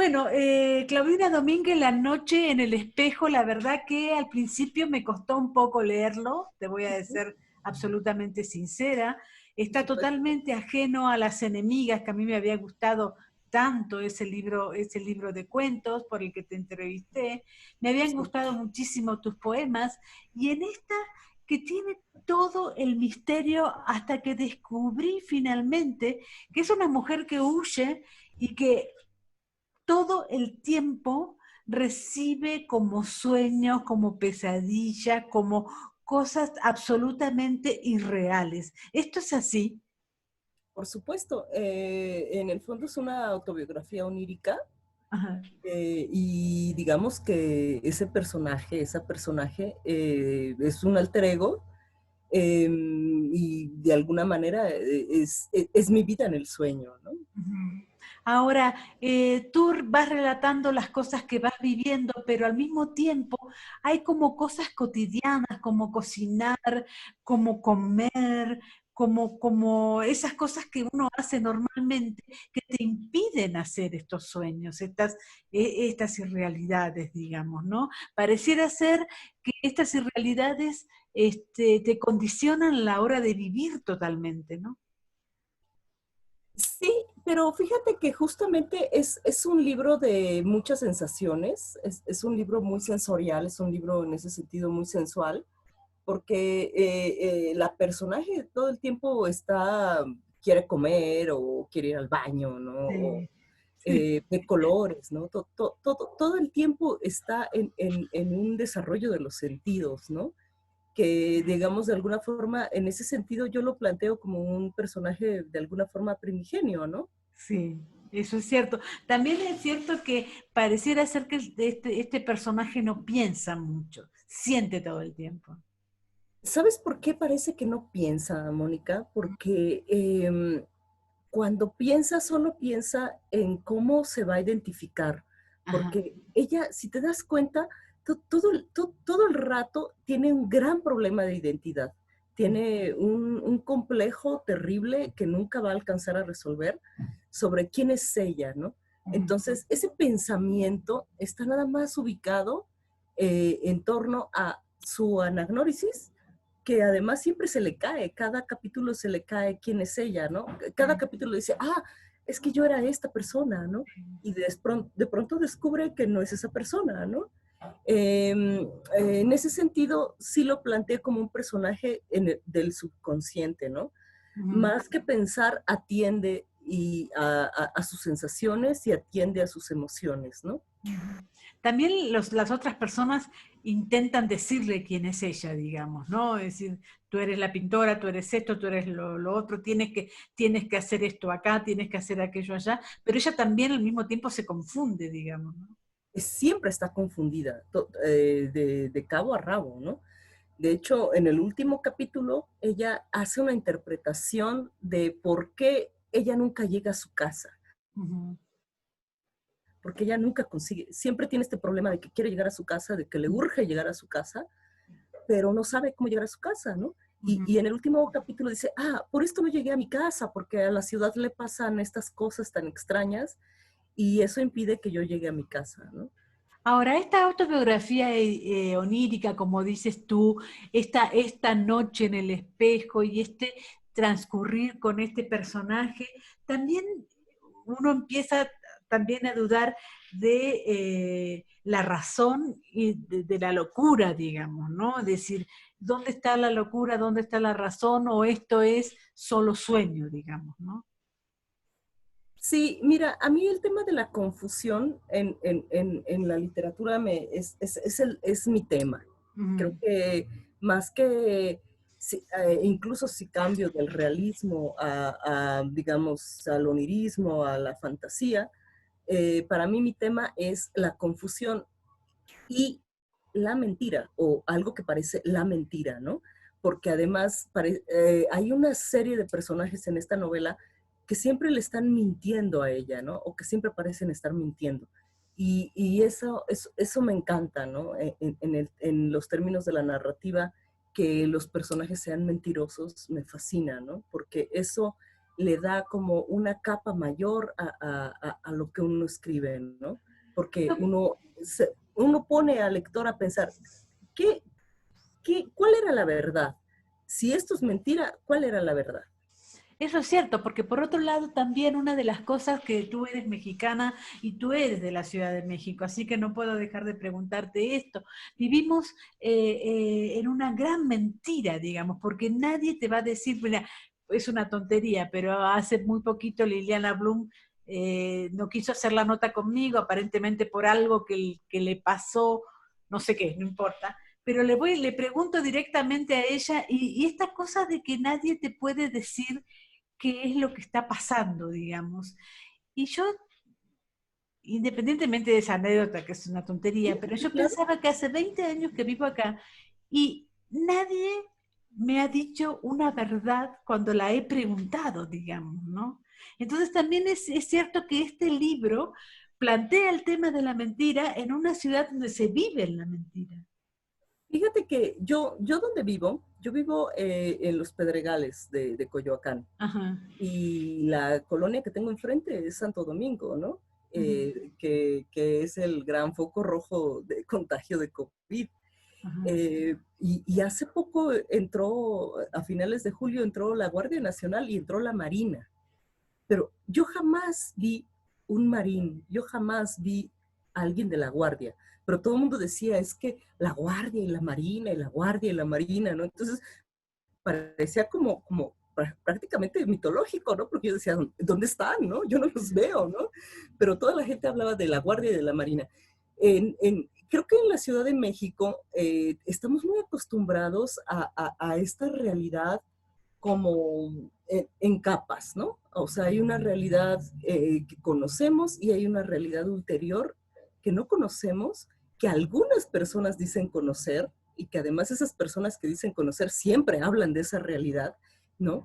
Bueno, Claudina Domínguez, La noche en el espejo, la verdad que al principio me costó un poco leerlo, te voy a decir absolutamente sincera. Por Está supuesto. totalmente ajeno a Las enemigas, que a mí me había gustado tanto ese libro de cuentos por el que te entrevisté. Me habían Sí. gustado muchísimo tus poemas, y en esta que tiene todo el misterio hasta que descubrí finalmente que es una mujer que huye y que todo el tiempo recibe como sueños, como pesadillas, como cosas absolutamente irreales. ¿Esto es así? Por supuesto, en el fondo es una autobiografía onírica Ajá. y digamos que esa personaje es un alter ego y de alguna manera es mi vida en el sueño, ¿no? Ujú. Ahora, tú vas relatando las cosas que vas viviendo, pero al mismo tiempo hay como cosas cotidianas, como cocinar, como comer, como esas cosas que uno hace normalmente que te impiden hacer estos sueños, estas irrealidades, digamos, ¿no? Pareciera ser que estas irrealidades te condicionan la hora de vivir totalmente, ¿no? Sí, pero fíjate que justamente es un libro de muchas sensaciones, es un libro muy sensorial, es un libro en ese sentido muy sensual, porque la personaje todo el tiempo quiere comer o quiere ir al baño, ¿no? O Sí, sí. de colores, ¿no? Todo el tiempo está en un desarrollo de los sentidos, ¿no? Que, digamos, de alguna forma, en ese sentido yo lo planteo como un personaje de alguna forma primigenio, ¿no? Sí, eso es cierto. También es cierto que pareciera ser que este personaje no piensa mucho, siente todo el tiempo. ¿Sabes por qué parece que no piensa, Mónica? Porque cuando piensa, solo piensa en cómo se va a identificar. Ajá. Porque ella, si te das cuenta, todo el rato tiene un gran problema de identidad. Tiene un complejo terrible que nunca va a alcanzar a resolver sobre quién es ella, ¿no? Ujú. Entonces, ese pensamiento está nada más ubicado en torno a su anagnórisis, que además siempre se le cae, cada capítulo se le cae quién es ella, ¿no? Cada capítulo dice, ah, es que yo era esta persona, ¿no? Y de pronto descubre que no es esa persona, ¿no? En ese sentido, sí lo planteé como un personaje del subconsciente, ¿no? Ujú. Más que pensar, atiende a sus sensaciones y atiende a sus emociones, ¿no? También las otras personas intentan decirle quién es ella, digamos, ¿no? Es decir, tú eres la pintora, tú eres esto, tú eres lo otro, tienes que hacer esto acá, tienes que hacer aquello allá, pero ella también al mismo tiempo se confunde, digamos, ¿no? Siempre está confundida, de cabo a rabo, ¿no? De hecho, en el último capítulo, ella hace una interpretación de por qué ella nunca llega a su casa, Ujú. porque ella nunca consigue, siempre tiene este problema de que quiere llegar a su casa, de que le urge llegar a su casa, pero no sabe cómo llegar a su casa, ¿no? Ujú. Y en el último capítulo dice, ah, por esto no llegué a mi casa, porque a la ciudad le pasan estas cosas tan extrañas y eso impide que yo llegue a mi casa, ¿no? Ahora, esta autobiografía onírica, como dices tú, esta noche en el espejo y este transcurrir con este personaje, también uno empieza también a dudar de la razón y de la locura, digamos, ¿no? Es decir, ¿dónde está la locura? ¿Dónde está la razón? ¿O esto es solo sueño, digamos, ¿no? Sí, mira, a mí el tema de la confusión en la literatura es mi tema. Creo Ujú. que más que, incluso si cambio del realismo digamos, al onirismo, a la fantasía, para mí mi tema es la confusión y la mentira, o algo que parece la mentira, ¿no? Porque además hay una serie de personajes en esta novela que siempre le están mintiendo a ella, ¿no? O que siempre parecen estar mintiendo. Y eso me encanta, ¿no? En los términos de la narrativa, que los personajes sean mentirosos, me fascina, ¿no? Porque eso le da como una capa mayor a lo que uno escribe, ¿no? Porque uno pone al lector a pensar, ¿qué, ¿cuál era la verdad? Si esto es mentira, ¿cuál era la verdad? Eso es cierto, porque por otro lado también una de las cosas que tú eres mexicana y tú eres de la Ciudad de México, así que no puedo dejar de preguntarte esto. Vivimos en una gran mentira, digamos, porque nadie te va a decir, mira, es una tontería, pero hace muy poquito Liliana Blum no quiso hacer la nota conmigo, aparentemente por algo que le pasó, no sé qué, no importa, pero le pregunto directamente a ella y esta cosa de que nadie te puede decir qué es lo que está pasando, digamos. Y yo, independientemente de esa anécdota, que es una Sí, tontería, pero sí, yo claro. pensaba que hace 20 años que vivo acá y nadie me ha dicho una verdad cuando la he preguntado, digamos, ¿no? Entonces también es cierto que este libro plantea el tema de la mentira en una ciudad donde se vive en la mentira. Fíjate que yo donde vivo, yo vivo en los Pedregales de Coyoacán. Ajá, Y la colonia que tengo enfrente es Santo Domingo, ¿no? ujú, Que es el gran foco rojo de contagio de COVID. ajá. Y hace poco entró, a finales de julio, entró la Guardia Nacional y entró la Marina. Pero yo jamás vi un marín, yo jamás vi a alguien de la Guardia. Pero todo el mundo decía, es que la Guardia y la Marina, y la Guardia y la Marina, ¿no? Entonces parecía como prácticamente mitológico, ¿no? Porque yo decía, ¿dónde están, no? Yo no los veo, ¿no? Pero toda la gente hablaba de la Guardia y de la Marina. Creo que en la Ciudad de México estamos muy acostumbrados a esta realidad como en capas, ¿no? O sea, hay una realidad que conocemos y hay una realidad ulterior que no conocemos, que algunas personas dicen conocer y que además esas personas que dicen conocer siempre hablan de esa realidad, ¿no?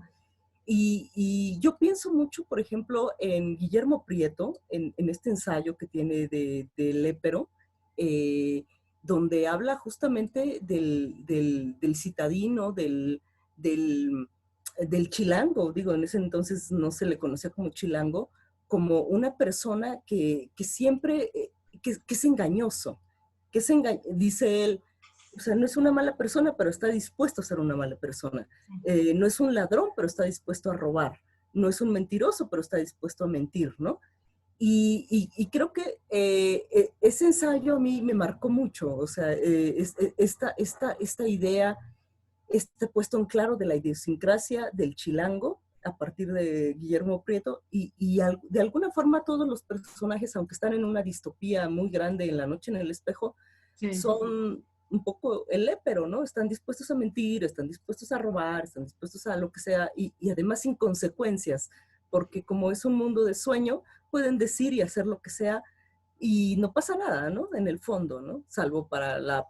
Y yo pienso mucho, por ejemplo, en Guillermo Prieto, en este ensayo que tiene de Lépero, eh, donde habla justamente del citadino, del, del chilango, digo, en ese entonces no se le conocía como chilango, como una persona que siempre, que es engañoso, dice él, o sea, no es una mala persona, pero está dispuesto a ser una mala persona. No es un ladrón, pero está dispuesto a robar. No es un mentiroso, pero está dispuesto a mentir, ¿no? Y creo que ese ensayo a mí me marcó mucho, o sea, esta idea, este puesto en claro de la idiosincrasia del chilango a partir de Guillermo Prieto de alguna forma todos los personajes, aunque están en una distopía muy grande en La noche en el espejo, Sí. son un poco el lépero, ¿no? Están dispuestos a mentir, están dispuestos a robar, están dispuestos a lo que sea y además sin consecuencias, porque como es un mundo de sueño, pueden decir y hacer lo que sea y no pasa nada, ¿no? En el fondo, ¿no? Salvo para la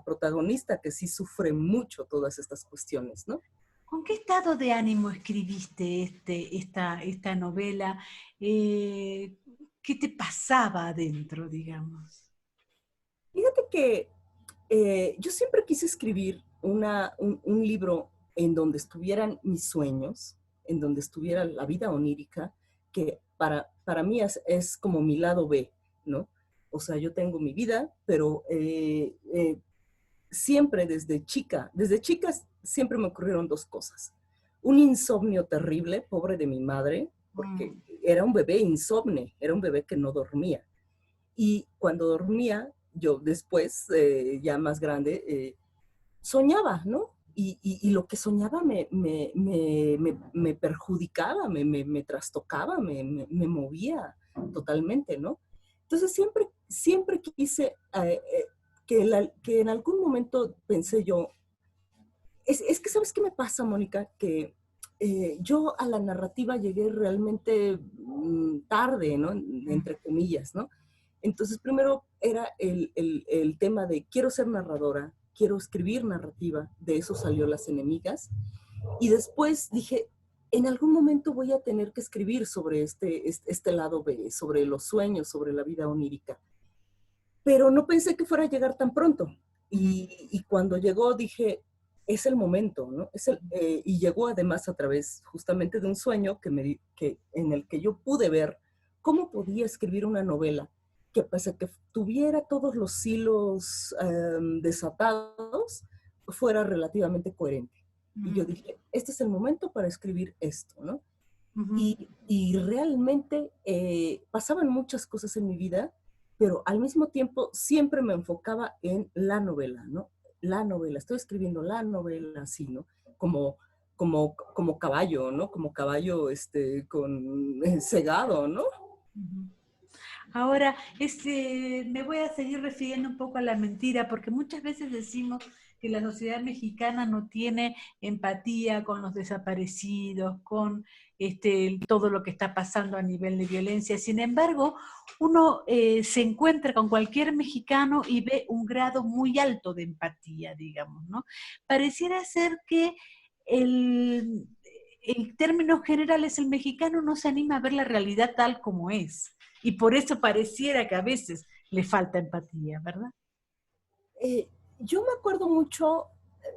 protagonista que sí sufre mucho todas estas cuestiones, ¿no? ¿Con qué estado de ánimo escribiste esta novela? ¿Qué te pasaba adentro, digamos? Fíjate que yo siempre quise escribir un libro en donde estuvieran mis sueños, en donde estuviera la vida onírica, que para mí es como mi lado B, ¿no? O sea, yo tengo mi vida, pero siempre desde chicas siempre me ocurrieron dos cosas. Un insomnio terrible, pobre de mi madre, porque Mm, era un bebé insomne, era un bebé que no dormía. Y cuando dormía, yo después, ya más grande, soñaba, ¿no? Y lo que soñaba me perjudicaba, me trastocaba, me movía totalmente, ¿no? Entonces siempre quise que en algún momento pensé yo, es que ¿sabes qué me pasa, Mónica? Que yo a la narrativa llegué realmente tarde, ¿no? mm. Entre comillas, ¿no? Entonces, primero era el tema de quiero ser narradora, quiero escribir narrativa, de eso salió Las Enemigas. Y después dije, en algún momento voy a tener que escribir sobre este lado B, sobre los sueños, sobre la vida onírica. Pero no pensé que fuera a llegar tan pronto. Mm. Y cuando llegó dije, es el momento, ¿no? Y llegó además a través justamente de un sueño en el que yo pude ver cómo podía escribir una novela que pese a que tuviera todos los hilos desatados, fuera relativamente coherente. Y yo dije, este es el momento para escribir esto, ¿no? Y realmente pasaban muchas cosas en mi vida, pero al mismo tiempo siempre me enfocaba en la novela, ¿no? La novela, estoy escribiendo la novela, así, ¿no? Como caballo, ¿no? Como caballo cegado, ¿no? Ahora, me voy a seguir refiriendo un poco a la mentira, porque muchas veces decimos que la sociedad mexicana no tiene empatía con los desaparecidos, con todo lo que está pasando a nivel de violencia. Sin embargo, uno se encuentra con cualquier mexicano y ve un grado muy alto de empatía, digamos, ¿no? Pareciera ser que en términos generales el mexicano no se anima a ver la realidad tal como es. Y por eso pareciera que a veces le falta empatía, ¿verdad? Yo me acuerdo mucho,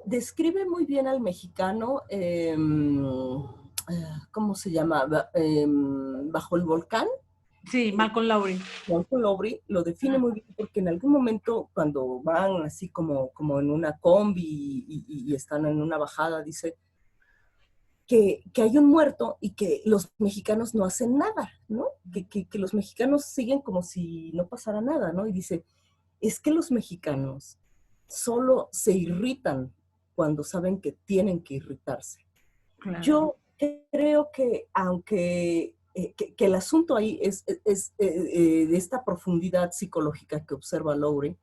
describe muy bien al mexicano, ¿cómo se llama? Bajo el volcán. Sí, Malcolm Lowry. Malcolm Lowry lo define muy bien porque en algún momento cuando van así como en una combi y están en una bajada, dice que hay un muerto y que los mexicanos no hacen nada, ¿no? Que los mexicanos siguen como si no pasara nada, ¿no? Y dice, es que los mexicanos solo se irritan cuando saben que tienen que irritarse. Claro. Yo creo que aunque que el asunto ahí es de esta profundidad psicológica que observa Lowry,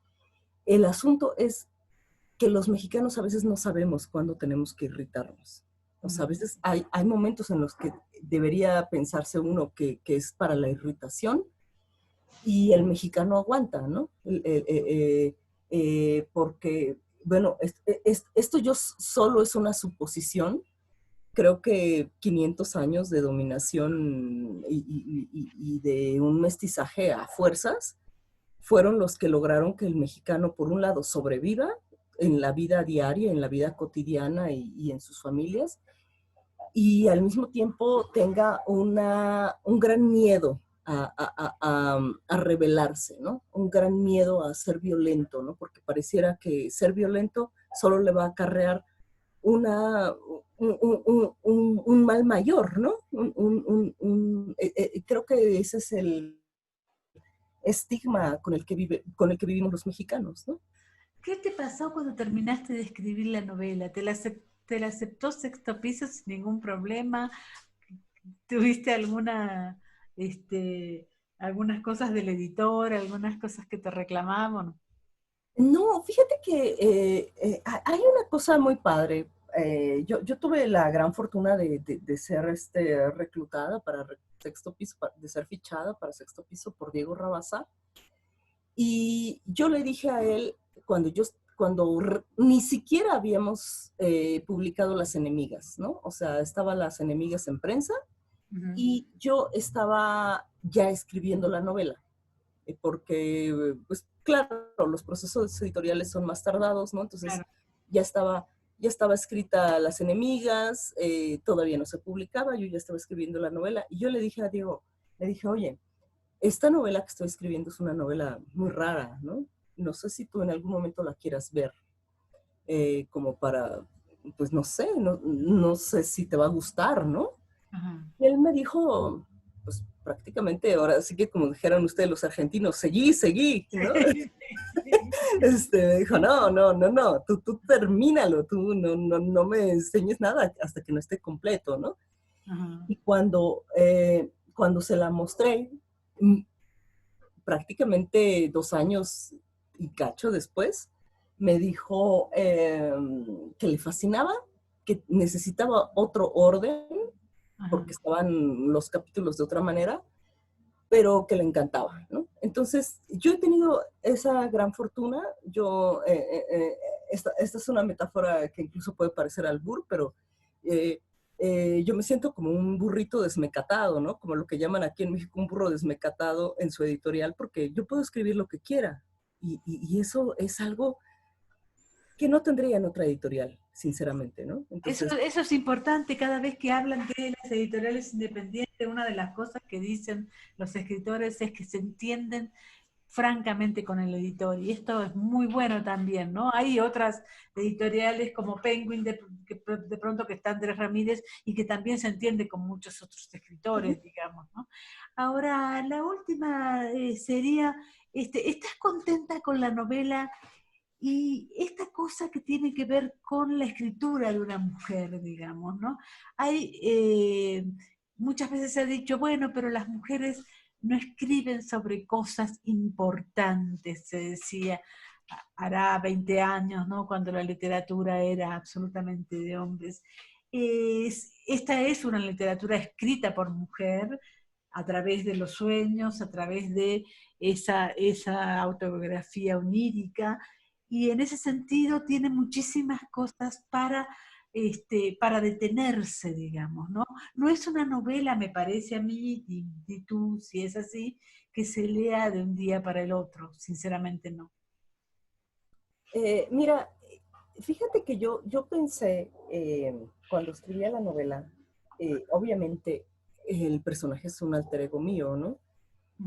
el asunto es que los mexicanos a veces no sabemos cuándo tenemos que irritarnos. O sea, a veces hay momentos en los que debería pensarse uno que es para la irritación y el mexicano aguanta, ¿no? Porque, bueno, esto yo solo es una suposición. Creo que 500 años de dominación y de un mestizaje a fuerzas fueron los que lograron que el mexicano, por un lado, sobreviva en la vida diaria, en la vida cotidiana y en sus familias, y al mismo tiempo tenga un gran miedo a rebelarse, ¿no? Un gran miedo a ser violento, ¿no? Porque pareciera que ser violento solo le va a acarrear una, un mal mayor, ¿no? Creo que ese es el estigma con el que vivimos los mexicanos, ¿no? ¿Qué te pasó cuando terminaste de escribir la novela? ¿Te la aceptó Sexto Piso sin ningún problema? ¿Tuviste algunas cosas del editor, algunas cosas que te reclamaban? No, fíjate que hay una cosa muy padre. Yo tuve la gran fortuna de ser reclutada para Sexto Piso, de ser fichada para Sexto Piso por Diego Rabasa. Y yo le dije a él, cuando ni siquiera habíamos publicado Las Enemigas, ¿no? O sea, estaban Las Enemigas en prensa y yo estaba ya escribiendo la novela, porque, pues, claro, los procesos editoriales son más tardados, ¿no? Entonces, claro, ya estaba escrita Las Enemigas, todavía no se publicaba, yo ya estaba escribiendo la novela, y yo le dije a Diego, le dije, oye, esta novela que estoy escribiendo es una novela muy rara, ¿no? No sé si tú en algún momento la quieras ver, como para, pues no sé, no sé si te va a gustar, ¿no? Ajá. Y él me dijo, pues prácticamente, ahora sí que como dijeron ustedes los argentinos, seguí, ¿no? Me dijo, no, tú termínalo, tú no me enseñes nada hasta que no esté completo, ¿no? Ajá. Y cuando se la mostré, prácticamente 2 años y cacho después, me dijo que le fascinaba, que necesitaba otro orden, porque estaban los capítulos de otra manera, pero que le encantaba, ¿no? Entonces, yo he tenido esa gran fortuna. Esta es una metáfora que incluso puede parecer albur, pero yo me siento como un burrito desmecatado, ¿no? Como lo que llaman aquí en México un burro desmecatado en su editorial, porque yo puedo escribir lo que quiera. Y eso es algo que no tendrían otra editorial, sinceramente, ¿no? Entonces, Eso es importante, cada vez que hablan de las editoriales independientes, una de las cosas que dicen los escritores es que se entienden francamente con el editor, y esto es muy bueno también, ¿no? Hay otras editoriales como Penguin, de pronto que está Andrés Ramírez, y que también se entiende con muchos otros escritores, digamos, ¿no? Ahora, la última sería, ¿estás contenta con la novela? Y esta cosa que tiene que ver con la escritura de una mujer, digamos, ¿no? Hay, muchas veces se ha dicho, bueno, pero las mujeres no escriben sobre cosas importantes, se decía, hará 20 años, ¿no? Cuando la literatura era absolutamente de hombres. Esta es una literatura escrita por mujer, a través de los sueños, a través de esa autobiografía onírica, y en ese sentido tiene muchísimas cosas para detenerse, digamos, ¿no? No es una novela, me parece a mí, y tú, si es así, que se lea de un día para el otro, sinceramente no. mira, fíjate que yo pensé, cuando escribía la novela, obviamente el personaje es un alter ego mío, ¿no?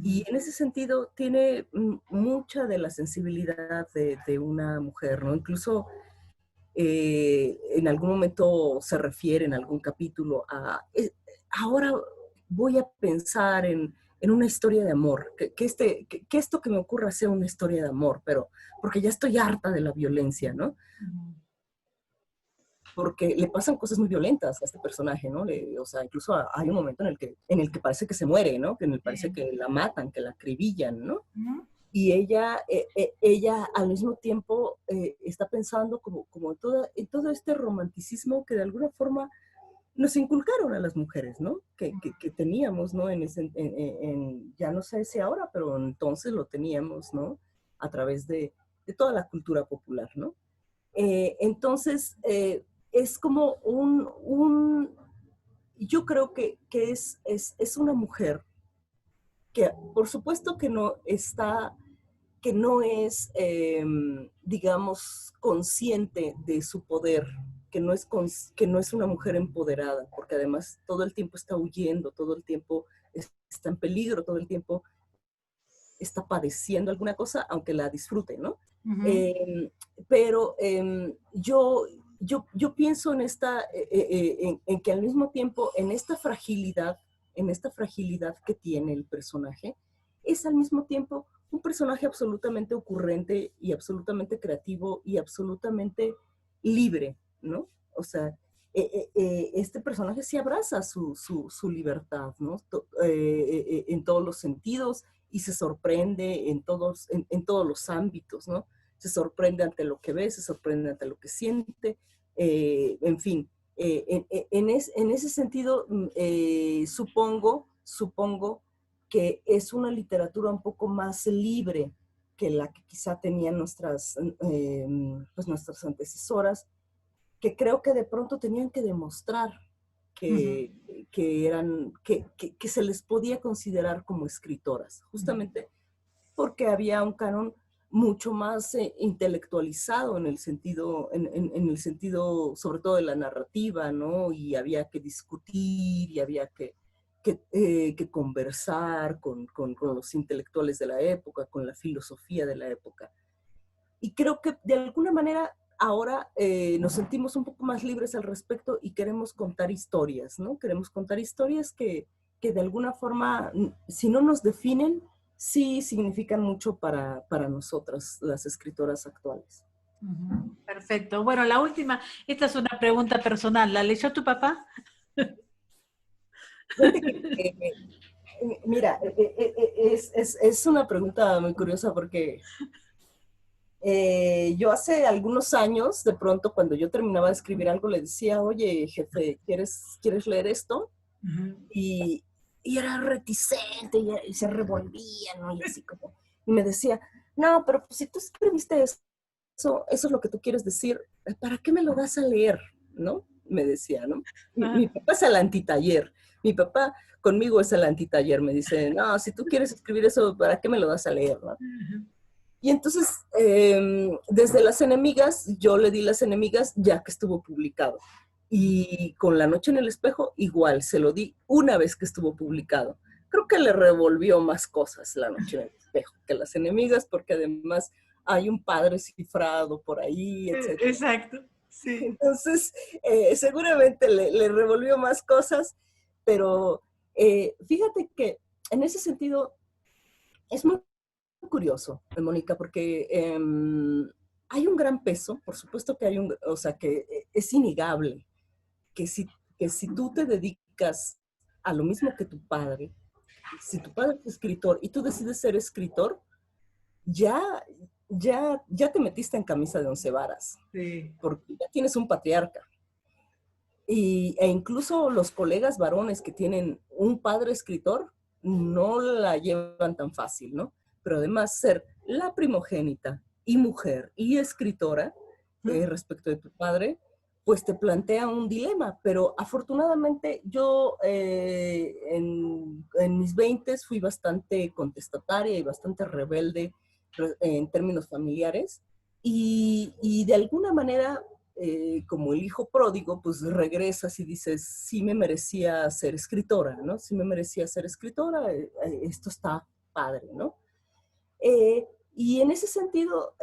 Y en ese sentido tiene mucha de la sensibilidad de una mujer, ¿no? Incluso en algún momento se refiere en algún capítulo a, ahora voy a pensar en una historia de amor, que esto que me ocurra sea una historia de amor, pero porque ya estoy harta de la violencia, ¿no? Porque le pasan cosas muy violentas a este personaje, ¿no? O sea, incluso hay un momento en el que parece que se muere, ¿no? Que en el parece que la matan, que la acribillan, ¿no? Y ella al mismo tiempo está pensando como en todo este romanticismo que de alguna forma nos inculcaron a las mujeres, ¿no? Que teníamos, ¿no? Ya no sé si ahora, pero entonces lo teníamos, ¿no? A través de toda la cultura popular, ¿no? Entonces, es como yo creo que es una mujer que por supuesto que no es, digamos, consciente de su poder, que no es una mujer empoderada, porque además todo el tiempo está huyendo, todo el tiempo está en peligro, todo el tiempo está padeciendo alguna cosa, aunque la disfrute, ¿no? Pero yo pienso en que al mismo tiempo, en esta fragilidad que tiene el personaje, es al mismo tiempo un personaje absolutamente ocurrente y absolutamente creativo y absolutamente libre, ¿no? O sea, este personaje sí abraza su libertad, ¿no? En todos los sentidos, y se sorprende en todos los ámbitos, ¿no? Se sorprende ante lo que ve, se sorprende ante lo que siente, en fin. En ese sentido, supongo que es una literatura un poco más libre que la que quizá tenían pues nuestras antecesoras, que creo que de pronto tenían que demostrar que, que se les podía considerar como escritoras, justamente porque había un canon mucho más intelectualizado en el sentido sobre todo de la narrativa, ¿no? Y había que discutir y había que conversar con los intelectuales de la época, con la filosofía de la época. Y creo que de alguna manera ahora nos sentimos un poco más libres al respecto y queremos contar historias, ¿no? Queremos contar historias que de alguna forma, si no nos definen, sí significan mucho para nosotras, las escritoras actuales. Perfecto. Bueno, la última, esta es una pregunta personal. ¿La leyó tu papá? Fíjate que, mira, es una pregunta muy curiosa porque yo hace algunos años, de pronto, cuando yo terminaba de escribir algo, le decía, oye, jefe, ¿quieres leer esto? Y, y era reticente y se revolvía, ¿no? Y así como, y me decía, no, pero pues, si tú escribiste eso es lo que tú quieres decir, ¿para qué me lo das a leer? ¿No? Me decía, ¿no? Mi papá es el antitaller. Mi papá conmigo es el antitaller. Me dice, no, si tú quieres escribir eso, ¿para qué me lo das a leer? ¿No? Y entonces, desde Las Enemigas, yo le di Las Enemigas ya que estuvo publicado. Y con La Noche en el Espejo, igual, se lo di una vez que estuvo publicado. Creo que le revolvió más cosas La Noche en el Espejo que Las Enemigas, porque además hay un padre cifrado por ahí, etcétera. Exacto, sí. Entonces, seguramente le revolvió más cosas, pero fíjate que en ese sentido es muy curioso, Mónica, porque hay un gran peso, por supuesto que hay un, o sea, que es innegable, que si, que si tú te dedicas a lo mismo que tu padre, si tu padre es escritor y tú decides ser escritor, ya, ya te metiste en camisa de 11 varas, Sí. porque ya tienes un patriarca. E incluso los colegas varones que tienen un padre escritor no la llevan tan fácil, ¿no? Pero además ser la primogénita y mujer y escritora respecto de tu padre, pues te plantea un dilema. Pero afortunadamente yo en mis 20 fui bastante contestataria y bastante rebelde en términos familiares y de alguna manera como el hijo pródigo, pues regresas y dices, sí me merecía ser escritora, ¿no? Sí me merecía ser escritora, esto está padre, ¿no? Y en ese sentido,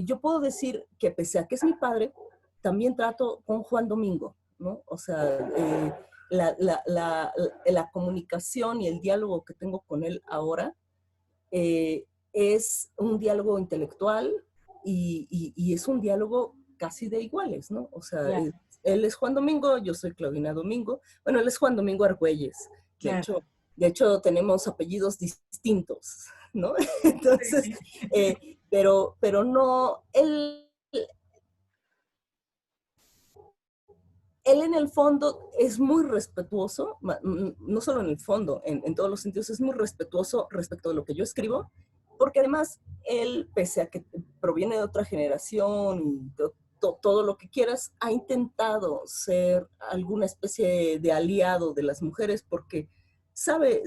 yo puedo decir que pese a que es mi padre, también trato con Juan Domingo, ¿no? O sea, la comunicación y el diálogo que tengo con él ahora es un diálogo intelectual y es un diálogo casi de iguales, ¿no? O sea, Claro, él es Juan Domingo, yo soy Claudina Domingo. Bueno, él es Juan Domingo Argüelles. De claro. hecho, de hecho tenemos apellidos distintos, ¿no? Entonces, Sí. pero no, él en el fondo es muy respetuoso, no solo en el fondo, en todos los sentidos, es muy respetuoso respecto de lo que yo escribo, porque además él, pese a que proviene de otra generación y todo lo que quieras, ha intentado ser alguna especie de aliado de las mujeres porque sabe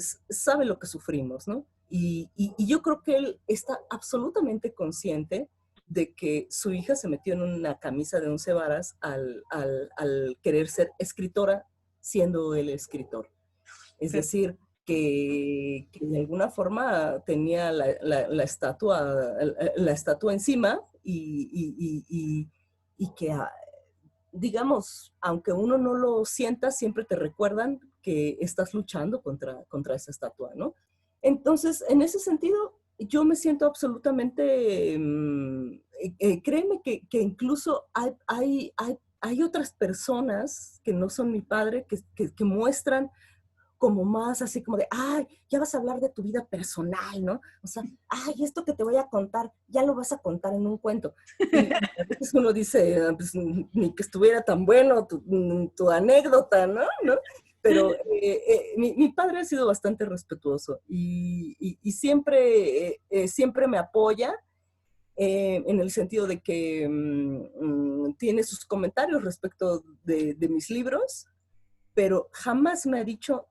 lo que sufrimos, ¿no? Y yo creo que él está absolutamente consciente de que su hija se metió en una camisa de 11 varas al querer ser escritora siendo él escritor. Es decir, que de alguna forma tenía la estatua encima y que, digamos, aunque uno no lo sienta, siempre te recuerdan que estás luchando contra esa estatua, ¿no? Entonces, en ese sentido, yo me siento absolutamente, créeme que incluso hay otras personas que no son mi padre que muestran como más así como de, ay, ya vas a hablar de tu vida personal, ¿no? O sea, ay, esto que te voy a contar, ya lo vas a contar en un cuento. Y a veces uno dice, ah, pues ni que estuviera tan bueno tu anécdota, ¿no? Pero mi padre ha sido bastante respetuoso y siempre, siempre me apoya en el sentido de que tiene sus comentarios respecto de mis libros, pero jamás me ha dicho,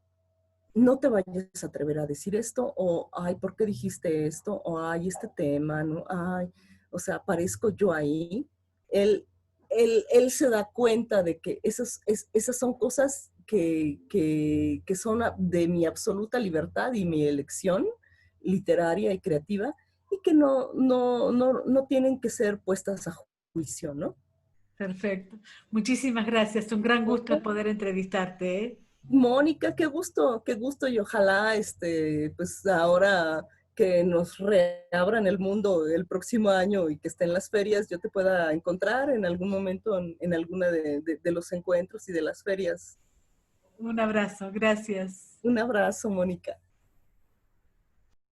no te vayas a atrever a decir esto, o, ay, ¿por qué dijiste esto? O, ay, este tema, ¿no? Ay, o sea, aparezco yo ahí. Él, él se da cuenta de que esas son cosas que son de mi absoluta libertad y mi elección literaria y creativa, y que no tienen que ser puestas a juicio, ¿no? Perfecto. Muchísimas gracias. Un gran gusto poder entrevistarte, ¿eh? Mónica, qué gusto y ojalá, pues ahora que nos reabran el mundo el próximo año y que estén las ferias, yo te pueda encontrar en algún momento en alguna de los encuentros y de las ferias. Un abrazo. Gracias. Un abrazo, Mónica.